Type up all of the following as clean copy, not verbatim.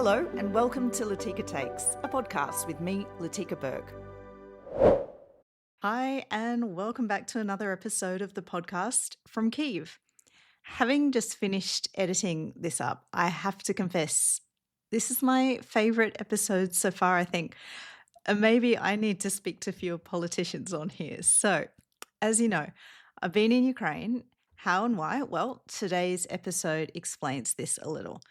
Hello and welcome to Latika Takes, a podcast with me, Latika Berg. Hi and welcome back to another episode of the podcast from Kyiv. Having just finished editing this up, I have to confess, this is my favourite episode so far, I think. And maybe I need to speak to fewer politicians on here. So, as you know, I've been in Ukraine. How and why? Well, today's episode explains this a little.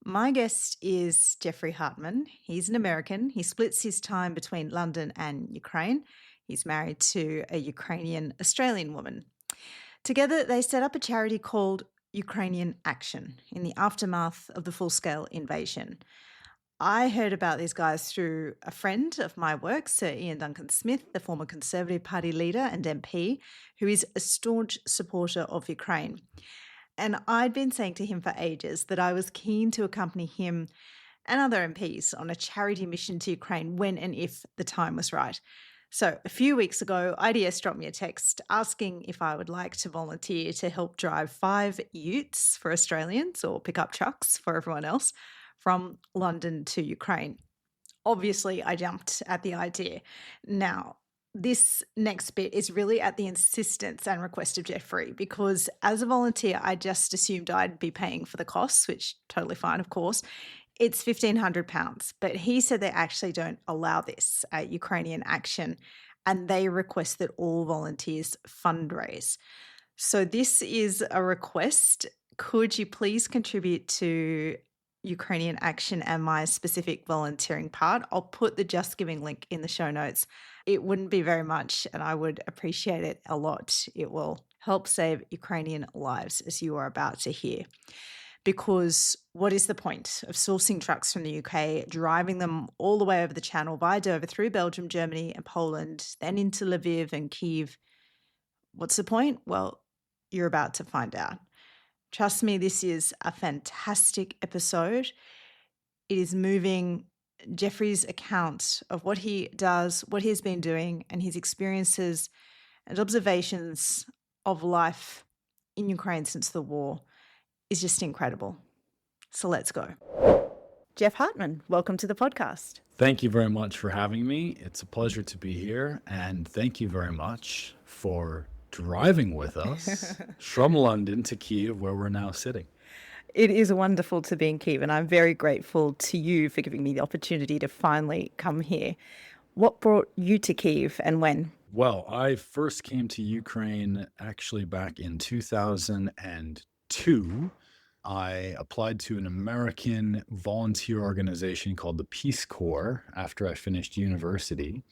My guest is Jeffrey Hartman. He's an American. He splits his time between London and Ukraine. He's married to a Ukrainian Australian woman. Together, they set up a charity called Ukrainian Action in the aftermath of the full-scale invasion. I heard about these guys through a friend of my work, Sir Ian Duncan Smith, the former Conservative Party leader and MP, who is a staunch supporter of Ukraine. And I'd been saying to him for ages that I was keen to accompany him and other MPs on a charity mission to Ukraine when and if the time was right. So a few weeks ago, IDS dropped me a text asking if I would like to volunteer to help drive 5 utes for Australians or pickup trucks for everyone else from London to Ukraine. Obviously, I jumped at the idea. Now, this next bit is really at the insistence and request of Jeffrey, because as a volunteer, I just assumed I'd be paying for the costs, which totally fine, of course. It's £1,500, but he said they actually don't allow this at Ukrainian Action, and they request that all volunteers fundraise. So this is a request. Could you please contribute to Ukrainian Action and my specific volunteering part? I'll put the Just Giving link in the show notes. It wouldn't be very much, and I would appreciate it a lot. It will help save Ukrainian lives, as you are about to hear. Because what is the point of sourcing trucks from the UK, driving them all the way over the Channel via Dover through Belgium, Germany and Poland, then into Lviv and Kyiv? What's the point? Well, you're about to find out. Trust me, this is a fantastic episode. It is moving. Jeffrey's account of what he does, what he's been doing, and his experiences and observations of life in Ukraine since the war is just incredible. So let's go. Jeff Hartman, welcome to the podcast. Thank you very much for having me. It's a pleasure to be here. And thank you very much for driving with us from London to Kyiv, where we're now sitting. It is wonderful to be in Kyiv, and I'm very grateful to you for giving me the opportunity to finally come here. What brought you to Kyiv and when? Well, I first came to Ukraine actually back in 2002. I applied to an American volunteer organization called the Peace Corps after I finished university.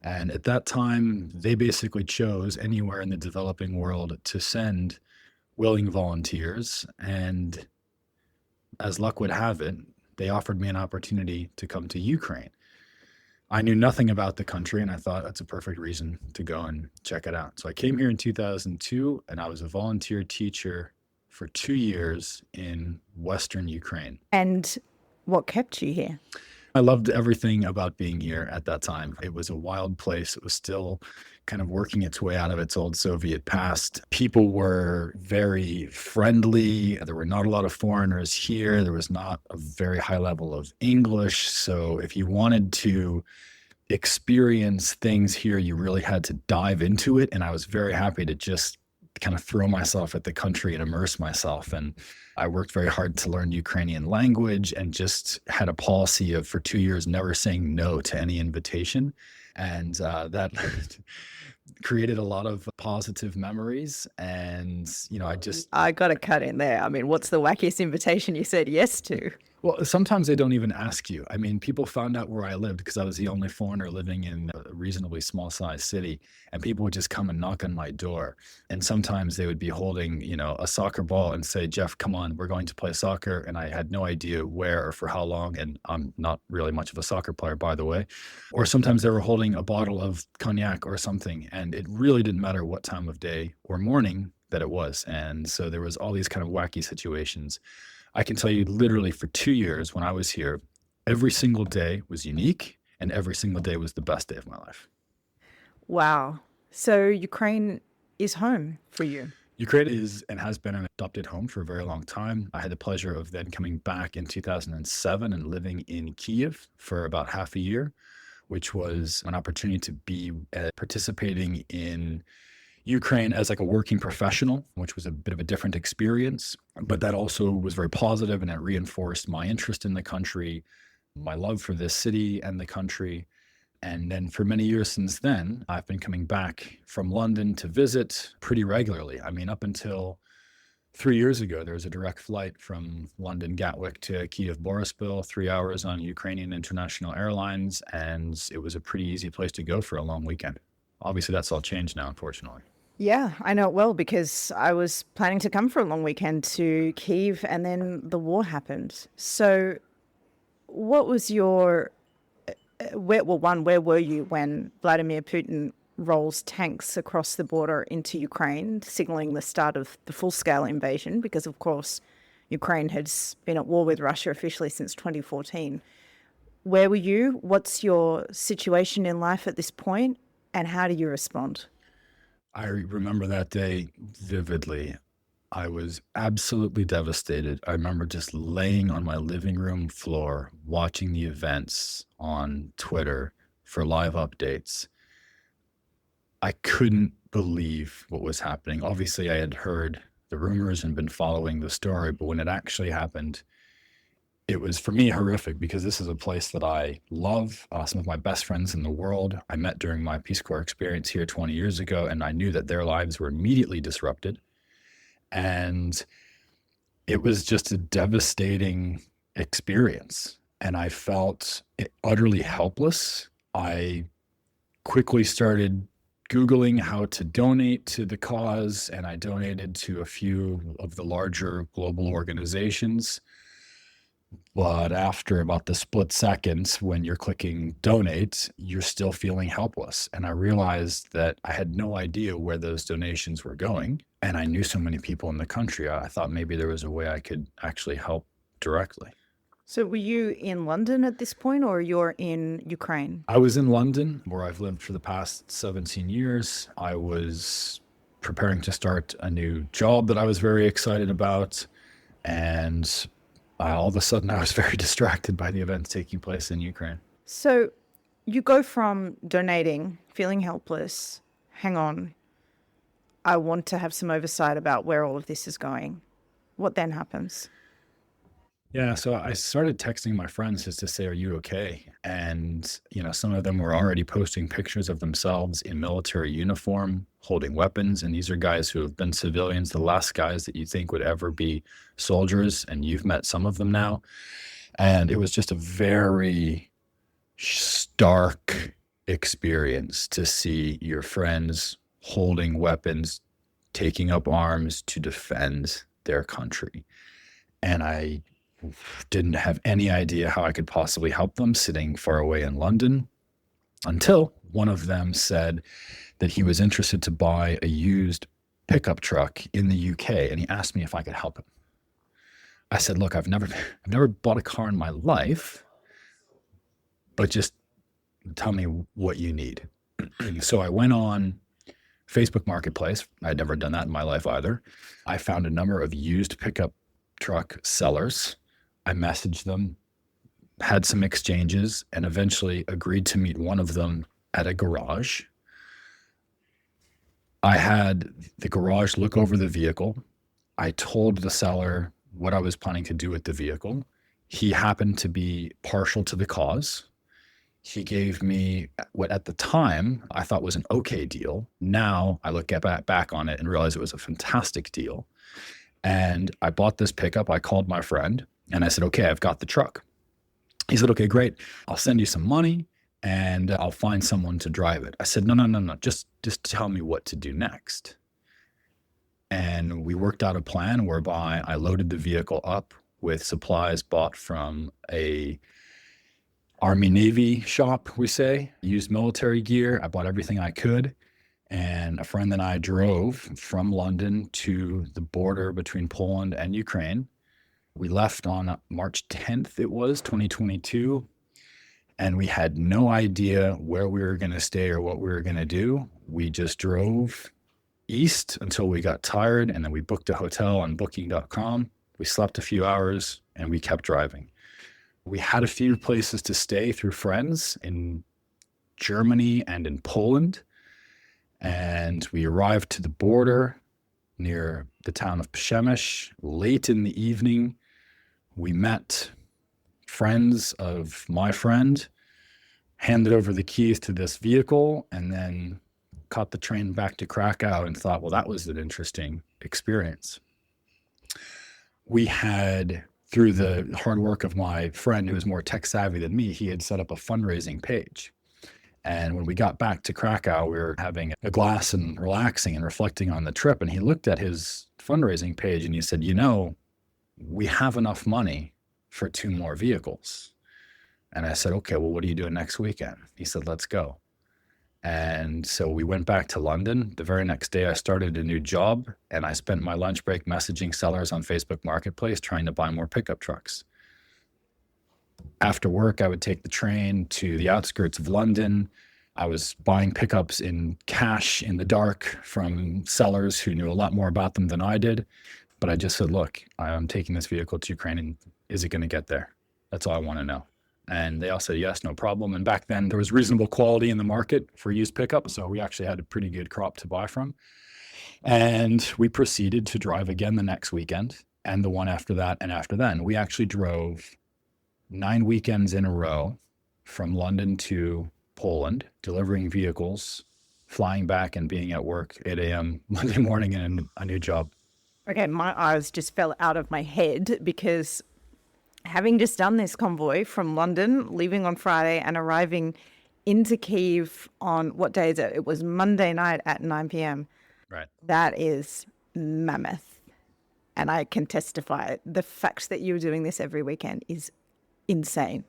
And at that time, they basically chose anywhere in the developing world to send willing volunteers. And as luck would have it, they offered me an opportunity to come to Ukraine. I knew nothing about the country, and I thought that's a perfect reason to go and check it out. So I came here in 2002, and I was a volunteer teacher for 2 years in Western Ukraine. And what kept you here? I loved everything about being here at that time. It was a wild place. It was still kind of working its way out of its old Soviet past. People were very friendly. There were not a lot of foreigners here. There was not a very high level of English. So if you wanted to experience things here, you really had to dive into it. And I was very happy to just kind of throw myself at the country and immerse myself. And I worked very hard to learn Ukrainian language and just had a policy of, for 2 years, never saying no to any invitation. And that created a lot of positive memories. And, I got to cut in there. I mean, what's the wackiest invitation you said yes to? Well, sometimes they don't even ask you. I mean, people found out where I lived because I was the only foreigner living in a reasonably small sized city, and people would just come and knock on my door. And sometimes they would be holding, a soccer ball and say, "Jeff, come on, we're going to play soccer." And I had no idea where or for how long. And I'm not really much of a soccer player, by the way. Or sometimes they were holding a bottle of cognac or something, and it really didn't matter what time of day or morning that it was. And so there was all these kind of wacky situations. I can tell you literally for 2 years when I was here, every single day was unique and every single day was the best day of my life. Wow. So Ukraine is home for you. Ukraine is and has been an adopted home for a very long time. I had the pleasure of then coming back in 2007 and living in Kyiv for about half a year, which was an opportunity to be participating in Ukraine as like a working professional, which was a bit of a different experience. But that also was very positive, and it reinforced my interest in the country, my love for this city and the country. And then for many years since then, I've been coming back from London to visit pretty regularly. I mean, up until 3 years ago, there was a direct flight from London Gatwick to Kyiv Boryspil, 3 hours on Ukrainian International Airlines, and it was a pretty easy place to go for a long weekend. Obviously, that's all changed now, unfortunately. Yeah, I know it well because I was planning to come for a long weekend to Kyiv and then the war happened. So, what was your where were you when Vladimir Putin rolls tanks across the border into Ukraine, signaling the start of the full-scale invasion? Because, of course, Ukraine has been at war with Russia officially since 2014. Where were you? What's your situation in life at this point? And how do you respond? I remember that day vividly. I was absolutely devastated. I remember just laying on my living room floor, watching the events on Twitter for live updates. I couldn't believe what was happening. Obviously, I had heard the rumors and been following the story, but when it actually happened, it was for me horrific because this is a place that I love. Some of my best friends in the world I met during my Peace Corps experience here 20 years ago, and I knew that their lives were immediately disrupted. And it was just a devastating experience. And I felt utterly helpless. I quickly started Googling how to donate to the cause, and I donated to a few of the larger global organizations. But after about the split seconds when you're clicking donate, you're still feeling helpless. And I realized that I had no idea where those donations were going. And I knew so many people in the country. I thought maybe there was a way I could actually help directly. So, were you in London at this point or you're in Ukraine? I was in London, where I've lived for the past 17 years. I was preparing to start a new job that I was very excited about. And all of a sudden, I was very distracted by the events taking place in Ukraine. So, you go from donating, feeling helpless, hang on, I want to have some oversight about where all of this is going. What then happens? Yeah, so I started texting my friends just to say, "Are you okay?" And, some of them were already posting pictures of themselves in military uniform, holding weapons. And these are guys who have been civilians, the last guys that you think would ever be soldiers. And you've met some of them now. And it was just a very stark experience to see your friends holding weapons, taking up arms to defend their country. And I didn't have any idea how I could possibly help them sitting far away in London until one of them said that he was interested to buy a used pickup truck in the UK, and he asked me if I could help him. I said, "Look, I've never bought a car in my life, but just tell me what you need." So I went on Facebook Marketplace. I'd never done that in my life either. I found a number of used pickup truck sellers. I messaged them, had some exchanges, and eventually agreed to meet one of them at a garage. I had the garage look over the vehicle. I told the seller what I was planning to do with the vehicle. He happened to be partial to the cause. He gave me what at the time I thought was an okay deal. Now I look back on it and realize it was a fantastic deal. And I bought this pickup. I called my friend and I said, "Okay, I've got the truck." He said, "Okay, great. I'll send you some money and I'll find someone to drive it." I said, No. Just tell me what to do next." And we worked out a plan whereby I loaded the vehicle up with supplies bought from a Army Navy shop, we say, used military gear. I bought everything I could. And a friend and I drove from London to the border between Poland and Ukraine. We left on March 10th, it was 2022. And we had no idea where we were going to stay or what we were going to do. We just drove east until we got tired, and then we booked a hotel on booking.com. We slept a few hours, and we kept driving. We had a few places to stay through friends in Germany and in Poland. And we arrived to the border near the town of Przemyśl late in the evening. We met friends of my friend, handed over the keys to this vehicle, and then caught the train back to Krakow and thought, well, that was an interesting experience. We had, through the hard work of my friend who was more tech savvy than me, he had set up a fundraising page. And when we got back to Krakow, we were having a glass and relaxing and reflecting on the trip. And he looked at his fundraising page and he said, we have enough money for 2 more vehicles. And I said, okay, well, what are you doing next weekend? He said, let's go. And so we went back to London. The very next day, I started a new job, and I spent my lunch break messaging sellers on Facebook Marketplace trying to buy more pickup trucks. After work, I would take the train to the outskirts of London. I was buying pickups in cash in the dark from sellers who knew a lot more about them than I did. But I just said, look, I'm taking this vehicle to Ukraine, and is it going to get there? That's all I want to know. And they all said, yes, no problem. And back then, there was reasonable quality in the market for used pickup. So we actually had a pretty good crop to buy from. And we proceeded to drive again the next weekend, and the one after that, and after then. We actually drove 9 weekends in a row from London to Poland, delivering vehicles, flying back and being at work 8 a.m. Monday morning in a new job. Okay, my eyes just fell out of my head because having just done this convoy from London, leaving on Friday and arriving into Kyiv on, what day is it? It was Monday night at 9 p.m. Right. That is mammoth. And I can testify. The fact that you're doing this every weekend is insane.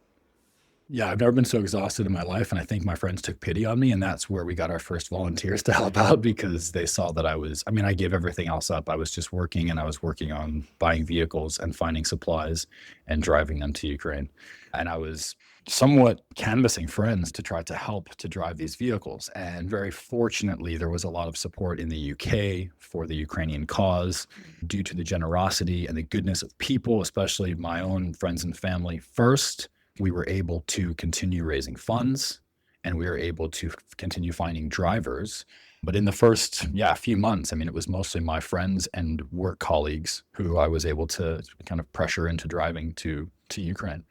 Yeah, I've never been so exhausted in my life, and I think my friends took pity on me, and that's where we got our first volunteers to help out, because they saw that I gave everything else up. I was just working, and I was working on buying vehicles and finding supplies and driving them to Ukraine. And I was somewhat canvassing friends to try to help to drive these vehicles. And very fortunately, there was a lot of support in the UK for the Ukrainian cause due to the generosity and the goodness of people, especially my own friends and family first. We were able to continue raising funds, and we were able to continue finding drivers. But in the first, few months, it was mostly my friends and work colleagues who I was able to kind of pressure into driving to Ukraine.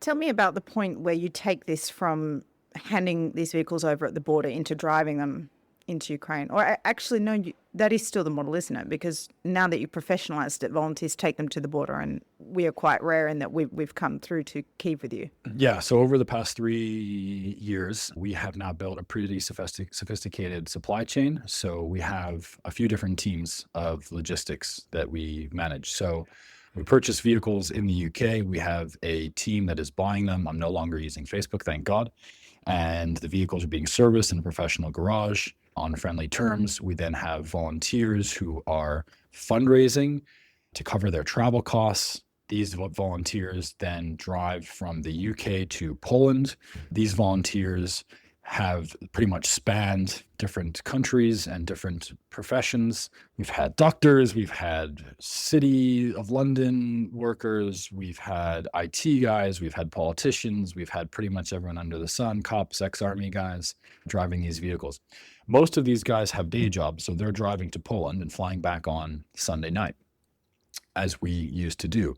Tell me about the point where you take this from handing these vehicles over at the border into driving them into Ukraine. Or actually, no, that is still the model, isn't it? Because now that you've professionalized it, volunteers take them to the border, and we are quite rare in that we've come through to Kyiv with you. Yeah, so over the past 3 years, we have now built a pretty sophisticated supply chain. So we have a few different teams of logistics that we manage. So we purchase vehicles in the UK. We have a team that is buying them. I'm no longer using Facebook, thank God. And the vehicles are being serviced in a professional garage on friendly terms. We then have volunteers who are fundraising to cover their travel costs. These volunteers then drive from the UK to Poland. These volunteers have pretty much spanned different countries and different professions. We've had doctors, we've had City of London workers, we've had IT guys, we've had politicians, we've had pretty much everyone under the sun, cops, ex-army guys driving these vehicles. Most of these guys have day jobs, so they're driving to Poland and flying back on Sunday night, as we used to do.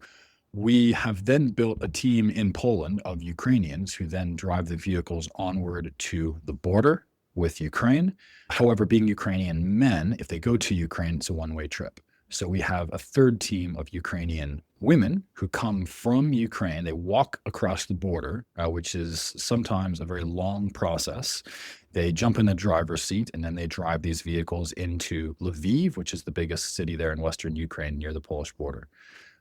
We have then built a team in Poland of Ukrainians who then drive the vehicles onward to the border with Ukraine. However, being Ukrainian men, if they go to Ukraine, it's a one-way trip. So we have a third team of Ukrainian women who come from Ukraine. They walk across the border, which is sometimes a very long process. They jump in the driver's seat, and then they drive these vehicles into Lviv, which is the biggest city there in Western Ukraine near the Polish border.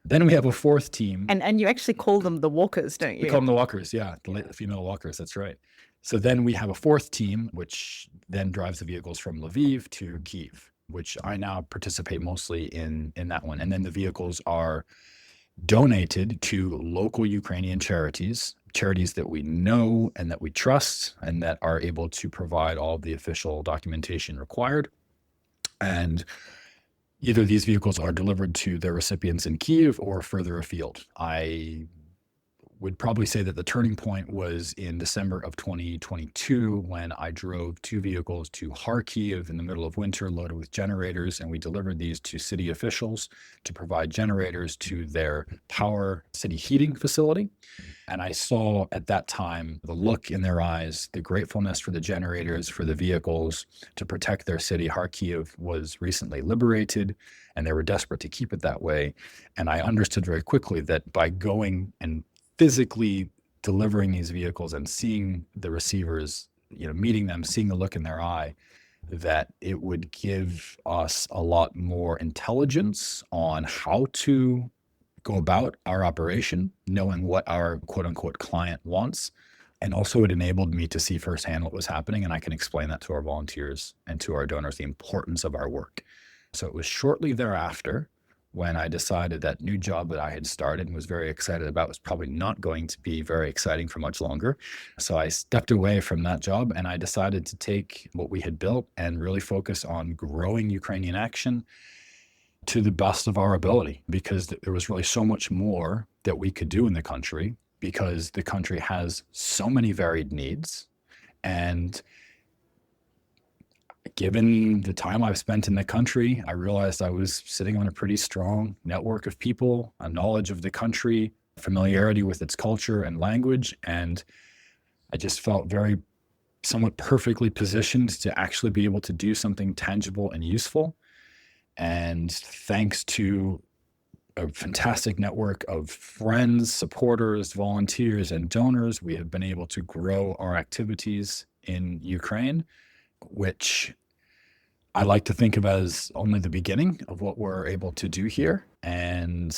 Then we have a fourth team. And you actually call them the walkers, don't you? We call them the walkers, yeah, the female walkers, that's right. So then we have a fourth team, which then drives the vehicles from Lviv to Kyiv, which I now participate mostly in that one. And then the vehicles are donated to local Ukrainian charities that we know and that we trust and that are able to provide all of the official documentation required. And either these vehicles are delivered to their recipients in Kyiv or further afield. I would probably say that the turning point was in December of 2022 when I drove 2 vehicles to Kharkiv in the middle of winter loaded with generators, and we delivered these to city officials to provide generators to their power city heating facility. And I saw at that time the look in their eyes, the gratefulness for the generators, for the vehicles to protect their city. Kharkiv was recently liberated and they were desperate to keep it that way. And I understood very quickly that by going and physically delivering these vehicles and seeing the receivers, meeting them, seeing the look in their eye, that it would give us a lot more intelligence on how to go about our operation, knowing what our quote unquote client wants. And also it enabled me to see firsthand what was happening. And I can explain that to our volunteers and to our donors, the importance of our work. So it was shortly thereafter when I decided that new job that I had started and was very excited about was probably not going to be very exciting for much longer. So I stepped away from that job and I decided to take what we had built and really focus on growing Ukrainian Action to the best of our ability, because there was really so much more that we could do in the country, because the country has so many varied needs. And given the time I've spent in the country, I realized I was sitting on a pretty strong network of people, a knowledge of the country, familiarity with its culture and language. And I just felt very somewhat perfectly positioned to actually be able to do something tangible and useful. And thanks to a fantastic network of friends, supporters, volunteers, and donors, we have been able to grow our activities in Ukraine, which I like to think of as only the beginning of what we're able to do here. And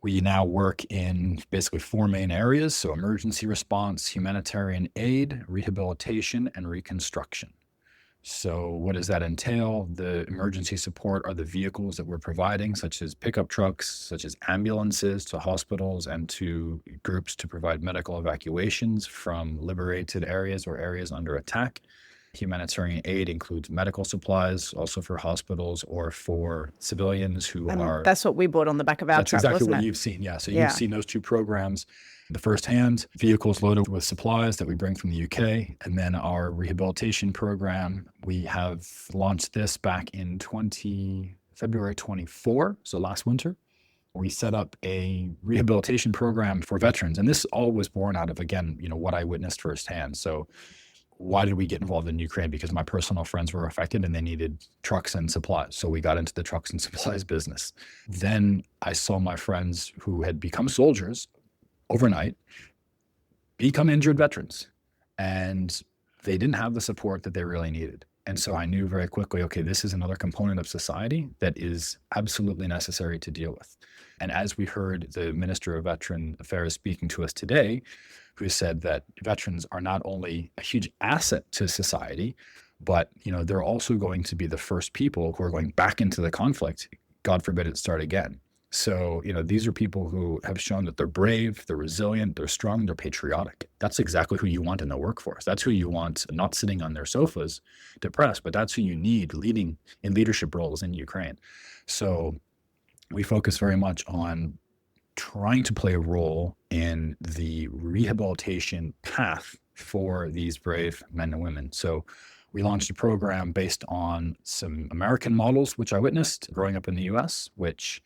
we now work in basically 4 main areas. So emergency response, humanitarian aid, rehabilitation, and reconstruction. So what does that entail? The emergency support are the vehicles that we're providing, such as pickup trucks, such as ambulances to hospitals and to groups to provide medical evacuations from liberated areas or areas under attack. Humanitarian aid includes medical supplies, also for hospitals or for civilians who are... That's what we bought on the back of our That's truck, exactly wasn't what it? you've seen, yeah. So you've seen those 2 programs. The first hand, vehicles loaded with supplies that we bring from the UK, and then our rehabilitation program. We have launched this back in February 24, so last winter. We set up a rehabilitation program for veterans, and this all was born out of, again, what I witnessed firsthand. So why did we get involved in Ukraine? Because my personal friends were affected and they needed trucks and supplies. So we got into the trucks and supplies business. Then I saw my friends who had become soldiers overnight become injured veterans, and they didn't have the support that they really needed. And so I knew very quickly, okay, this is another component of society that is absolutely necessary to deal with. And as we heard the Minister of Veteran Affairs speaking to us today, who said that veterans are not only a huge asset to society, but they're also going to be the first people who are going back into the conflict, God forbid it start again. So, these are people who have shown that they're brave, they're resilient, they're strong, they're patriotic. That's exactly who you want in the workforce. That's who you want not sitting on their sofas depressed, but that's who you need leading in leadership roles in Ukraine. So we focus very much on trying to play a role in the rehabilitation path for these brave men and women. So we launched a program based on some American models, which I witnessed growing up in the US, which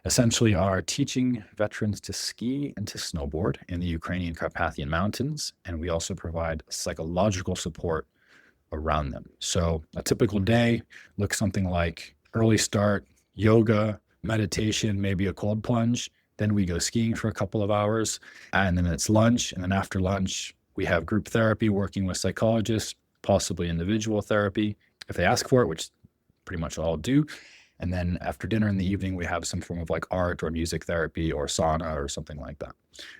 essentially are teaching veterans to ski and to snowboard in the Ukrainian Carpathian Mountains. And we also provide psychological support around them. So a typical day looks something like early start, yoga, meditation, maybe a cold plunge. Then we go skiing for a couple of hours, and then it's lunch. And then after lunch, we have group therapy working with psychologists, possibly individual therapy if they ask for it, which pretty much all do. And then after dinner in the evening, we have some form of like art or music therapy or sauna or something like that.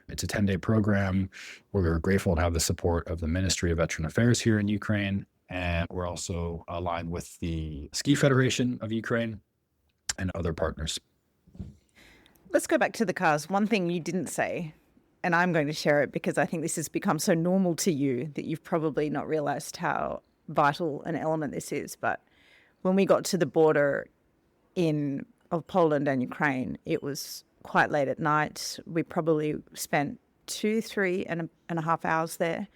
It's a 10-day program. We're grateful to have the support of the Ministry of Veteran Affairs here in Ukraine. And we're also aligned with the Ski Federation of Ukraine and other partners. Let's go back to the cars. One thing you didn't say, and I'm going to share it because I think this has become so normal to you that you've probably not realized how vital an element this is. But when we got to the border of Poland and Ukraine, it was quite late at night. We probably spent 3.5 hours there.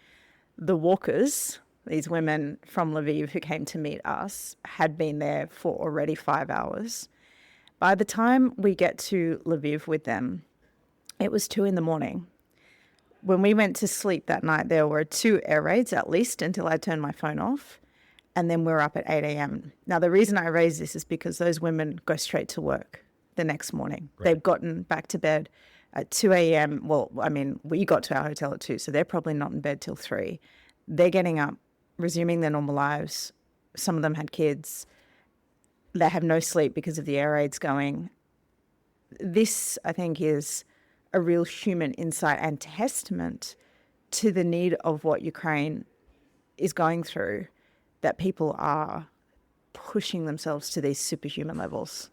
The walkers, these women from Lviv who came to meet us, had been there for already 5 hours. By the time we get to Lviv with them, it was 2 a.m. When we went to sleep that night, there were 2 air raids at least until I turned my phone off. And then we're up at 8 a.m. Now, the reason I raise this is because those women go straight to work the next morning. Right. They've gotten back to bed at 2 a.m. Well, I mean, we got to our hotel at 2, so they're probably not in bed till 3. They're getting up, resuming their normal lives. Some of them had kids. They have no sleep because of the air raids going. This, I think, is a real human insight and testament to the need of what Ukraine is going through, that people are pushing themselves to these superhuman levels.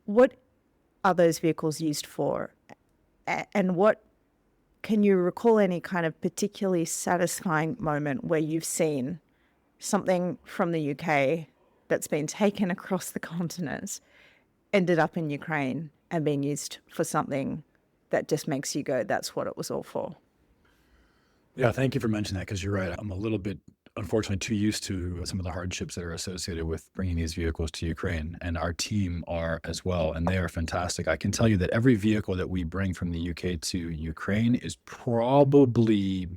What are those vehicles used for? And what, can you recall any kind of particularly satisfying moment where you've seen something from the UK that's been taken across the continent, ended up in Ukraine, and being used for something that just makes you go, that's what it was all for? Yeah, thank you for mentioning that, because you're right. I'm a little bit, unfortunately, too used to some of the hardships that are associated with bringing these vehicles to Ukraine, and our team are as well, and they are fantastic. I can tell you that every vehicle that we bring from the UK to Ukraine is probably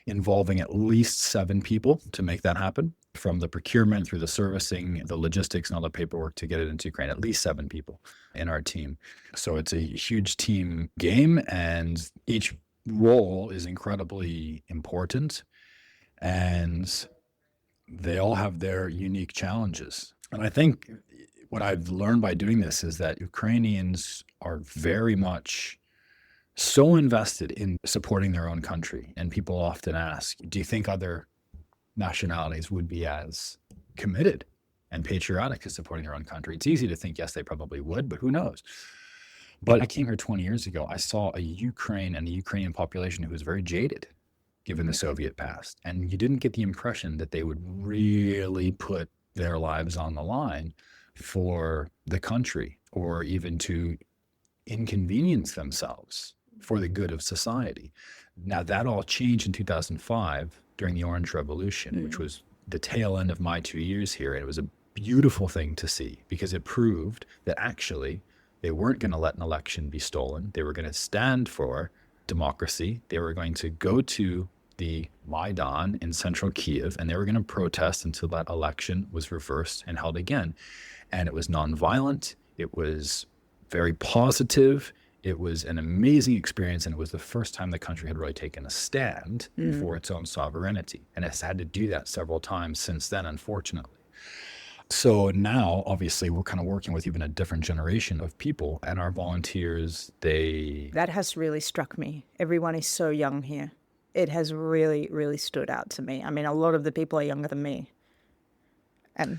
involving at least 7 people to make that happen, from the procurement through the servicing, the logistics, and all the paperwork to get it into Ukraine. At least 7 people in our team. So it's a huge team game, and each role is incredibly important, and they all have their unique challenges. And I think what I've learned by doing this is that Ukrainians are very much so invested in supporting their own country. And people often ask, do you think other nationalities would be as committed and patriotic to supporting their own country? It's easy to think, yes, they probably would, but who knows? But I came here 20 years ago. I saw a Ukraine and the Ukrainian population who was very jaded, given the Soviet past. And you didn't get the impression that they would really put their lives on the line for the country, or even to inconvenience themselves for the good of society. Now, that all changed in 2005 during the Orange Revolution, which was the tail end of my 2 years here. And it was a beautiful thing to see, because it proved that actually they weren't going to let an election be stolen. They were going to stand for democracy. They were going to go to the Maidan in central Kyiv, and they were going to protest until that election was reversed and held again. And it was nonviolent. It was very positive. It was an amazing experience, and it was the first time the country had really taken a stand for its own sovereignty. And it's had to do that several times since then, unfortunately. So now, obviously, we're kind of working with even a different generation of people, and our volunteers, That has really struck me. Everyone is so young here. It has really, really stood out to me. I mean, a lot of the people are younger than me. And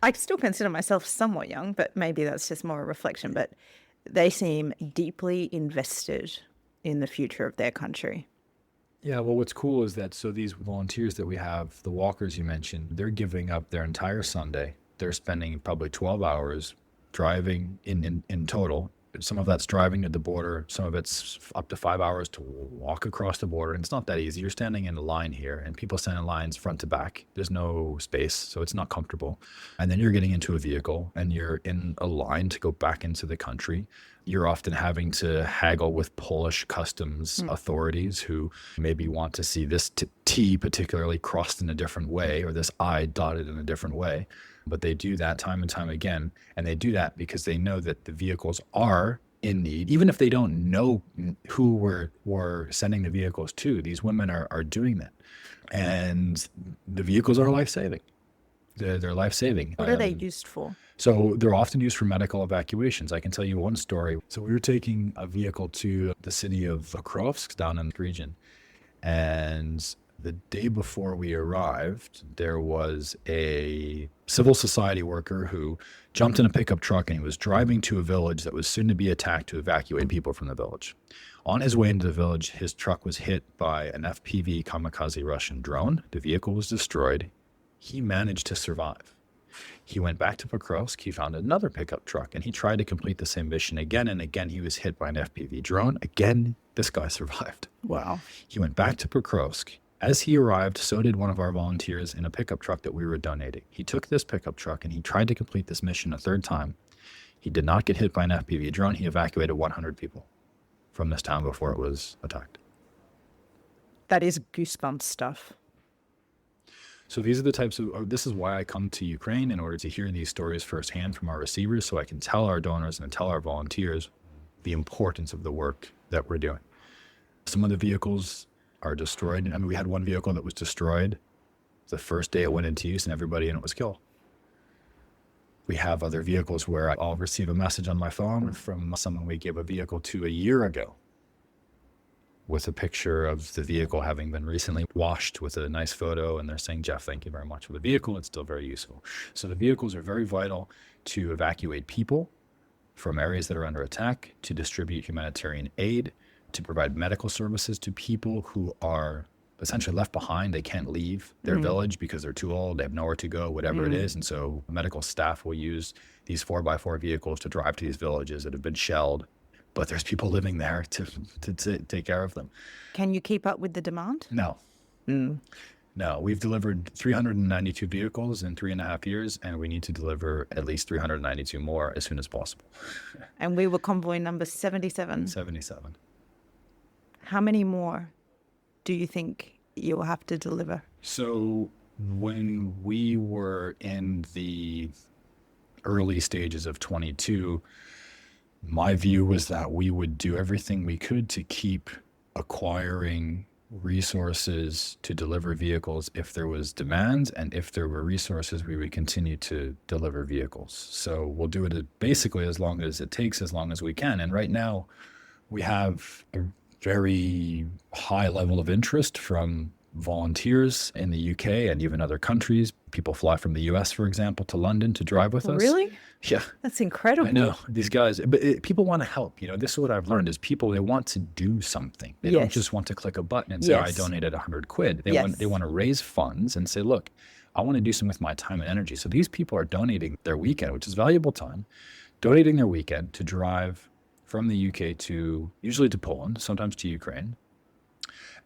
I still consider myself somewhat young, but maybe that's just more a reflection. But they seem deeply invested in the future of their country. Yeah, well, what's cool is that, so these volunteers that we have, the walkers you mentioned, they're giving up their entire Sunday. They're spending probably 12 hours driving in total. Some of that's driving to the border. Some of it's up to 5 hours to walk across the border. And it's not that easy. You're standing in a line here, and people stand in lines front to back. There's no space, so it's not comfortable. And then you're getting into a vehicle, and you're in a line to go back into the country. You're often having to haggle with Polish customs authorities who maybe want to see this T particularly crossed in a different way, or this I dotted in a different way. But they do that time and time again. And they do that because they know that the vehicles are in need. Even if they don't know who we're sending the vehicles to, these women are doing that. And the vehicles are life-saving. They're life-saving. What are they used for? So they're often used for medical evacuations. I can tell you one story. So we were taking a vehicle to the city of Krovsk down in the region. And the day before we arrived, there was a civil society worker who jumped in a pickup truck, and he was driving to a village that was soon to be attacked to evacuate people from the village. On his way into the village, his truck was hit by an FPV kamikaze Russian drone. The vehicle was destroyed. He managed to survive. He went back to Pokrovsk. He found another pickup truck, and he tried to complete the same mission again and again. He was hit by an FPV drone. Again, this guy survived. Wow. He went back to Pokrovsk. As he arrived, so did one of our volunteers in a pickup truck that we were donating. He took this pickup truck and he tried to complete this mission a third time. He did not get hit by an FPV drone. He evacuated 100 people from this town before it was attacked. That is goosebumps stuff. So these are the types of, this is why I come to Ukraine, in order to hear these stories firsthand from our receivers, so I can tell our donors and tell our volunteers the importance of the work that we're doing. Some of the vehicles are destroyed. I mean, we had one vehicle that was destroyed the first day it went into use and everybody in it was killed. We have other vehicles where I'll receive a message on my phone from someone we gave a vehicle to a year ago, with a picture of the vehicle having been recently washed with a nice photo, and they're saying, Jeff, thank you very much for the vehicle. It's still very useful. So the vehicles are very vital to evacuate people from areas that are under attack, to distribute humanitarian aid, to provide medical services to people who are essentially left behind. They can't leave their village because they're too old, they have nowhere to go, whatever it is. And so medical staff will use these 4x4 vehicles to drive to these villages that have been shelled, but there's people living there to take care of them. Can you keep up with the demand? No. No, we've delivered 392 vehicles in 3.5 years, and we need to deliver at least 392 more as soon as possible. And we were convoy number 77. 77. How many more do you think you'll have to deliver? So when we were in the early stages of 22, my view was that we would do everything we could to keep acquiring resources to deliver vehicles if there was demand, and if there were resources, we would continue to deliver vehicles. So we'll do it basically as long as it takes, as long as we can. And right now we have a very high level of interest from volunteers in the UK and even other countries. People fly from the US, for example, to London to drive with us. Really? Yeah. That's incredible. I know, these guys, but people want to help. You know, this is what I've learned is people, they want to do something. They don't just want to click a button and say, I donated 100 quid. They want to raise funds and say, look, I want to do something with my time and energy. So these people are donating their weekend, which is valuable time, donating their weekend to drive from the UK to, usually to Poland, sometimes to Ukraine.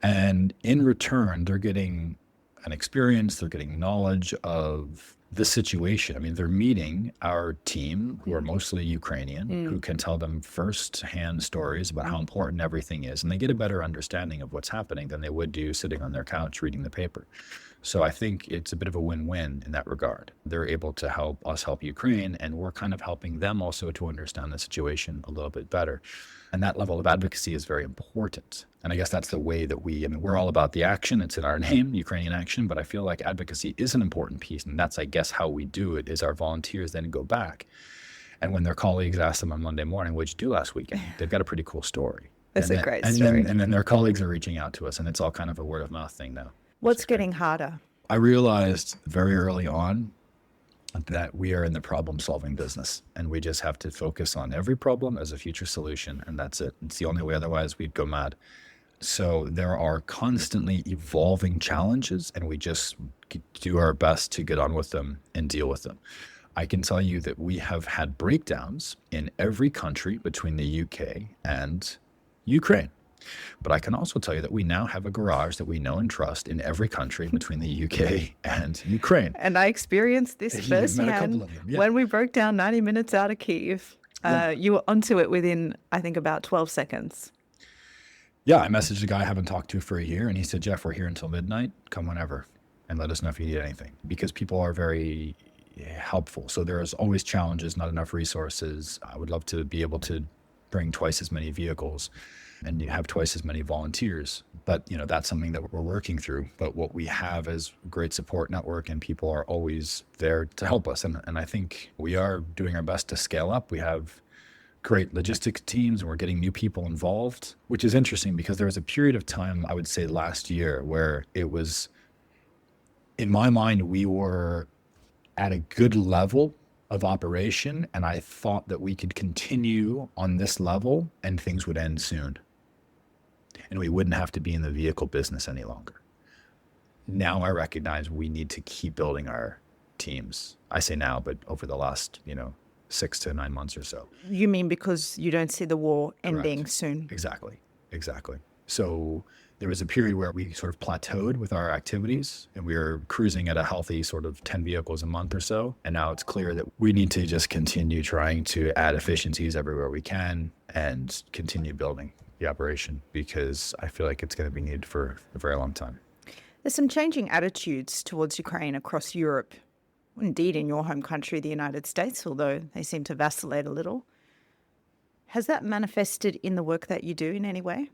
And in return, they're getting an experience, they're getting knowledge of the situation. I mean, they're meeting our team, who are mostly Ukrainian, who can tell them first-hand stories about how important everything is. And they get a better understanding of what's happening than they would do sitting on their couch reading the paper. So I think it's a bit of a win-win in that regard. They're able to help us help Ukraine, and we're kind of helping them also to understand the situation a little bit better. And that level of advocacy is very important. And I guess that's the way that we're all about the action. It's in our name, Ukrainian Action, but I feel like advocacy is an important piece. And that's, I guess, how we do it, is our volunteers then go back. And when their colleagues ask them on Monday morning, what'd you do last weekend? They've got a pretty cool story. That's a great story. And then their colleagues are reaching out to us, and it's all kind of a word of mouth thing now. What's getting harder? I realized very early on that we are in the problem-solving business, and we just have to focus on every problem as a future solution, and that's it. It's the only way, otherwise we'd go mad. So there are constantly evolving challenges, and we just do our best to get on with them and deal with them. I can tell you that we have had breakdowns in every country between the UK and Ukraine. But I can also tell you that we now have a garage that we know and trust in every country between the UK and Ukraine. And I experienced this firsthand when we broke down 90 minutes out of Kyiv. You were onto it within, I think, about 12 seconds. Yeah, I messaged a guy I haven't talked to for a year, and he said, Jeff, we're here until midnight. Come whenever and let us know if you need anything. Because people are very helpful. So there's always challenges, not enough resources. I would love to be able to bring twice as many vehicles and you have twice as many volunteers. But, you know, that's something that we're working through. But what we have is a great support network, and people are always there to help us. And I think we are doing our best to scale up. We have great logistics teams, and we're getting new people involved, which is interesting because there was a period of time, I would say last year, where it was, in my mind, we were at a good level of operation, and I thought that we could continue on this level and things would end soon. And we wouldn't have to be in the vehicle business any longer. now I recognize we need to keep building our teams. I say now, but over the last, 6 to 9 months or so. You mean because you don't see the war ending Correct. soon? Exactly. So there was a period where we sort of plateaued with our activities and we were cruising at a healthy sort of 10 vehicles a month or so. And now it's clear that we need to just continue trying to add efficiencies everywhere we can and continue building the operation, because I feel like it's going to be needed for a very long time. There's some changing attitudes towards Ukraine across Europe, indeed in your home country, the United States, although they seem to vacillate a little. Has that manifested in the work that you do in any way?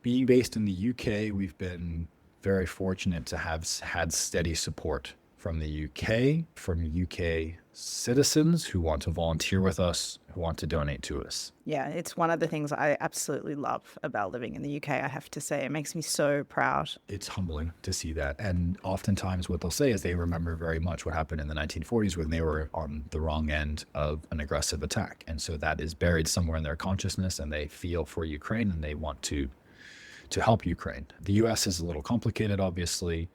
Being based in the UK, we've been very fortunate to have had steady support from the UK, from UK citizens who want to volunteer with us, who want to donate to us. Yeah, it's one of the things I absolutely love about living in the UK, I have to say. It makes me so proud. It's humbling to see that. And oftentimes what they'll say is they remember very much what happened in the 1940s when they were on the wrong end of an aggressive attack. And so that is buried somewhere in their consciousness, and they feel for Ukraine and they want to help Ukraine. The US is a little complicated, obviously.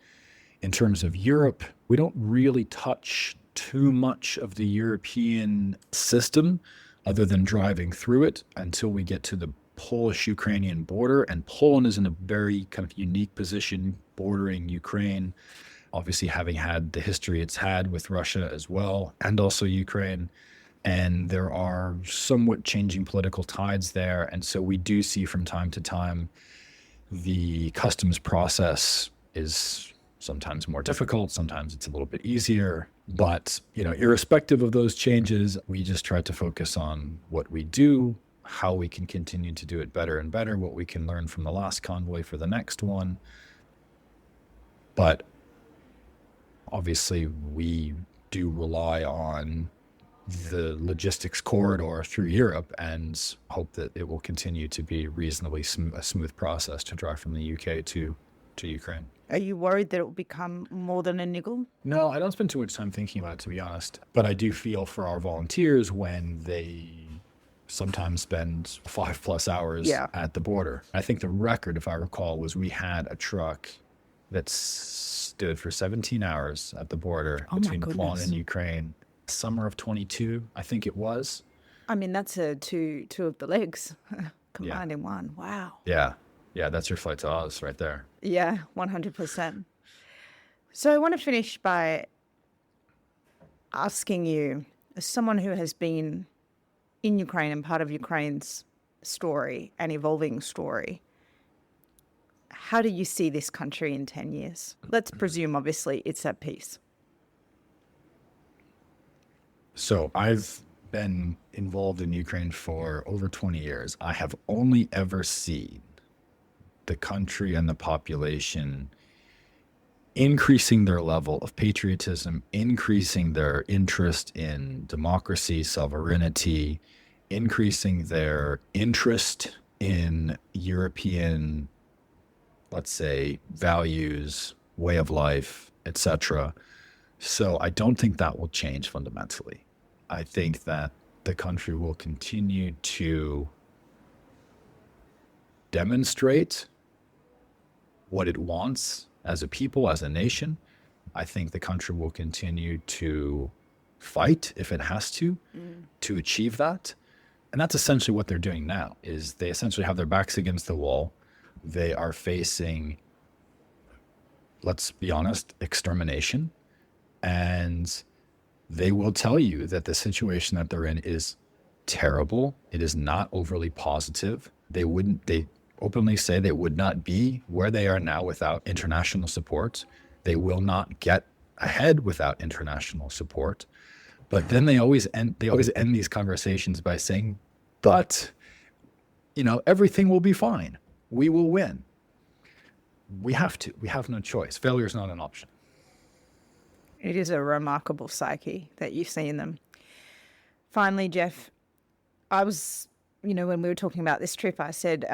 In terms of Europe, we don't really touch too much of the European system other than driving through it until we get to the Polish-Ukrainian border. And Poland is in a very kind of unique position bordering Ukraine, obviously having had the history it's had with Russia as well, and also Ukraine. And there are somewhat changing political tides there. And so we do see from time to time the customs process is sometimes more difficult, sometimes it's a little bit easier. But, irrespective of those changes, we just try to focus on what we do, how we can continue to do it better and better, what we can learn from the last convoy for the next one. But obviously, we do rely on the logistics corridor through Europe and hope that it will continue to be reasonably a smooth process to drive from the UK to Ukraine. Are you worried that it will become more than a niggle? No, I don't spend too much time thinking about it, to be honest. But I do feel for our volunteers when they sometimes spend 5+ hours at the border. I think the record, if I recall, was we had a truck that stood for 17 hours at the border between Poland and Ukraine. Summer of 22, I think it was. I mean, that's two of the legs combined in one. Wow. Yeah, that's your flight to Oz right there. Yeah, 100%. So I want to finish by asking you, as someone who has been in Ukraine and part of Ukraine's story, an evolving story, how do you see this country in 10 years? Let's presume, obviously, it's at peace. So I've been involved in Ukraine for over 20 years. I have only ever seen the country and the population increasing their level of patriotism, increasing their interest in democracy, sovereignty, increasing their interest in European, let's say, values, way of life, etc. So I don't think that will change fundamentally. I think that the country will continue to demonstrate what it wants as a people, as a nation. I think the country will continue to fight if it has to achieve that. And that's essentially what they're doing now, is they essentially have their backs against the wall. They are facing, let's be honest, extermination. And they will tell you that the situation that they're in is terrible. It is not overly positive. They openly say they would not be where they are now without international support. They will not get ahead without international support. But then they always end these conversations by saying, but, everything will be fine. We will win. We have to. We have no choice. Failure is not an option. It is a remarkable psyche that you see in them. Finally, Jeff, I was, when we were talking about this trip, I said,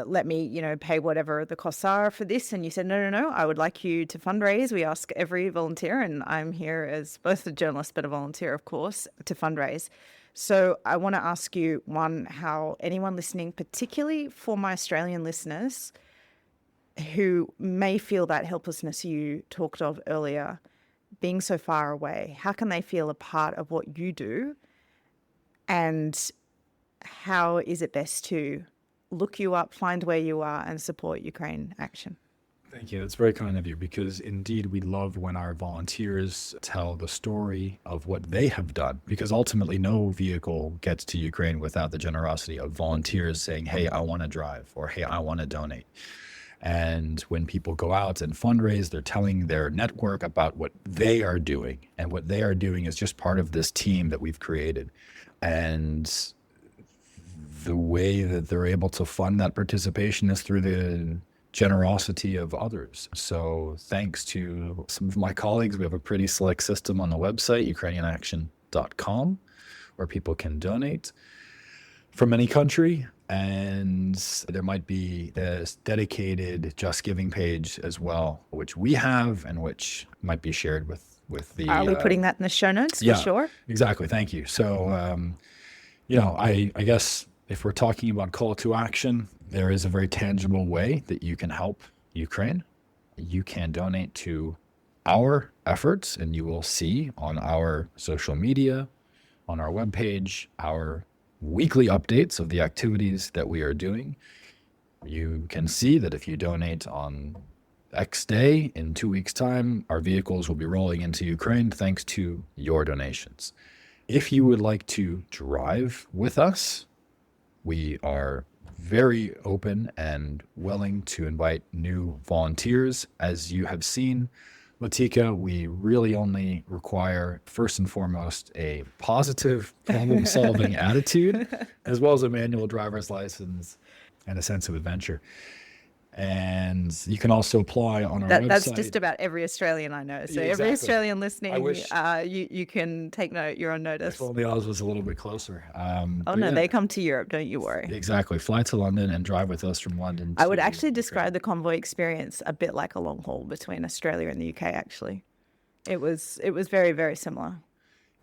let me, pay whatever the costs are for this. And you said, no, I would like you to fundraise. We ask every volunteer, and I'm here as both a journalist but a volunteer, of course, to fundraise. So I want to ask you, one, how anyone listening, particularly for my Australian listeners, who may feel that helplessness you talked of earlier, being so far away? How can they feel a part of what you do? And how is it best to look you up, find where you are, and support Ukraine Action? Thank you. That's very kind of you, because indeed we love when our volunteers tell the story of what they have done, because ultimately no vehicle gets to Ukraine without the generosity of volunteers saying, hey, I want to drive, or hey, I want to donate. And when people go out and fundraise, they're telling their network about what they are doing. And what they are doing is just part of this team that we've created. And the way that they're able to fund that participation is through the generosity of others. So thanks to some of my colleagues, we have a pretty slick system on the website, ukrainianaction.com, where people can donate from any country. And there might be a dedicated Just Giving page as well, which we have and which might be shared with the... Are we putting that in the show notes for sure? Exactly. Thank you. So, I guess if we're talking about call to action, there is a very tangible way that you can help Ukraine. You can donate to our efforts, and you will see on our social media, on our webpage, our weekly updates of the activities that we are doing. You can see that if you donate on X day, in 2 weeks' time, our vehicles will be rolling into Ukraine thanks to your donations. If you would like to drive with us, we are very open and willing to invite new volunteers. As you have seen, Latika, we really only require, first and foremost, a positive problem-solving attitude, as well as a manual driver's license and a sense of adventure. And you can also apply on our website. That's just about every Australian I know. So every Australian listening, you can take note. You're on notice. If only Oz was a little bit closer. They come to Europe. Don't you worry. Exactly. Fly to London and drive with us from London. I would actually describe the convoy experience a bit like a long haul between Australia and the UK. Actually, it was very, very similar.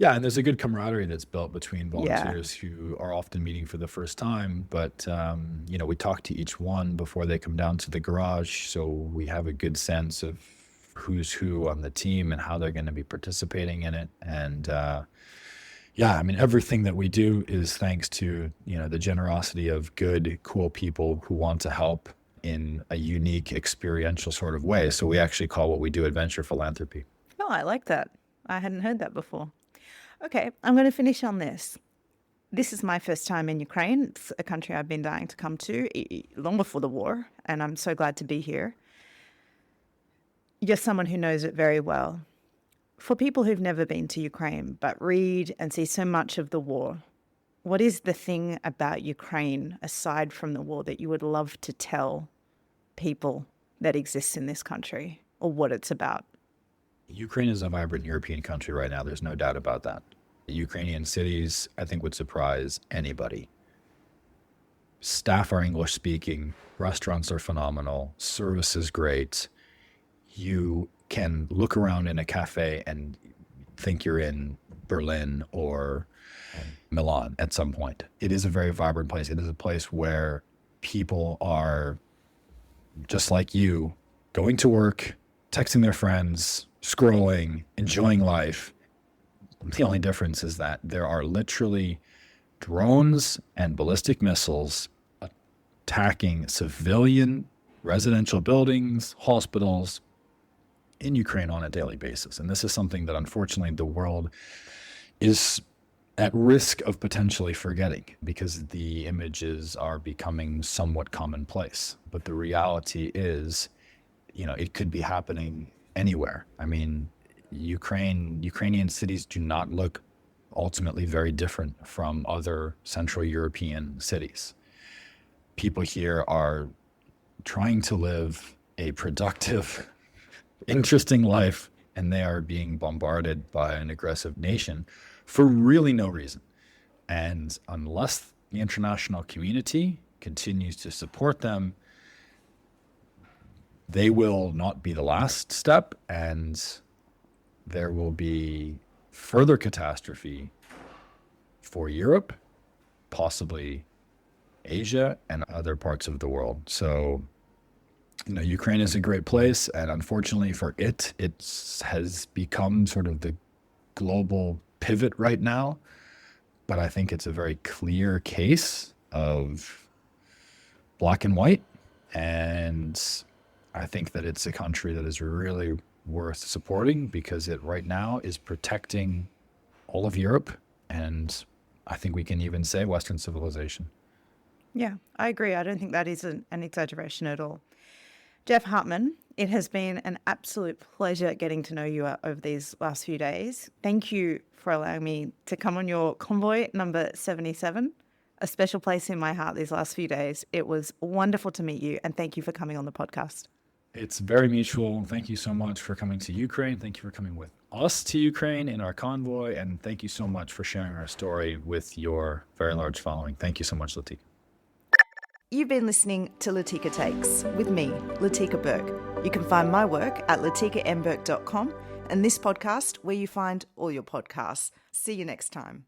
Yeah, and there's a good camaraderie that's built between volunteers who are often meeting for the first time. But, we talk to each one before they come down to the garage. So we have a good sense of who's who on the team and how they're going to be participating in it. And, everything that we do is thanks to, the generosity of good, cool people who want to help in a unique, experiential sort of way. So we actually call what we do adventure philanthropy. Oh, I like that. I hadn't heard that before. Okay, I'm going to finish on this. This is my first time in Ukraine. It's a country I've been dying to come to long before the war, and I'm so glad to be here. You're someone who knows it very well. For people who've never been to Ukraine but read and see so much of the war, what is the thing about Ukraine, aside from the war, that you would love to tell people that exists in this country, or what it's about? Ukraine is a vibrant European country right now. There's no doubt about that. Ukrainian cities, I think, would surprise anybody. Staff are English speaking. Restaurants are phenomenal. Service is great. You can look around in a cafe and think you're in Berlin or Milan at some point. It is a very vibrant place. It is a place where people are just like you, going to work, texting their friends, scrolling, enjoying life. The only difference is that there are literally drones and ballistic missiles attacking civilian residential buildings, hospitals in Ukraine on a daily basis. And this is something that unfortunately the world is at risk of potentially forgetting, because the images are becoming somewhat commonplace. But the reality is, it could be happening anywhere. I mean, Ukrainian cities do not look ultimately very different from other Central European cities. People here are trying to live a productive, interesting life, and they are being bombarded by an aggressive nation for really no reason. And unless the international community continues to support them, they will not be the last step, and there will be further catastrophe for Europe, possibly Asia, and other parts of the world. So, Ukraine is a great place, and unfortunately for it has become sort of the global pivot right now. But I think it's a very clear case of black and white, and I think that it's a country that is really worth supporting because it right now is protecting all of Europe, and I think we can even say Western civilization. Yeah, I agree. I don't think that is an exaggeration at all. Jeff Hartman, it has been an absolute pleasure getting to know you over these last few days. Thank you for allowing me to come on your convoy number 77, a special place in my heart these last few days. It was wonderful to meet you, and thank you for coming on the podcast. It's very mutual. Thank you so much for coming to Ukraine. Thank you for coming with us to Ukraine in our convoy, and thank you so much for sharing our story with your very large following. Thank you so much, Latika. You've been listening to Latika Takes with me, Latika Burke. You can find my work at latikambirk.com and this podcast where you find all your podcasts. See you next time.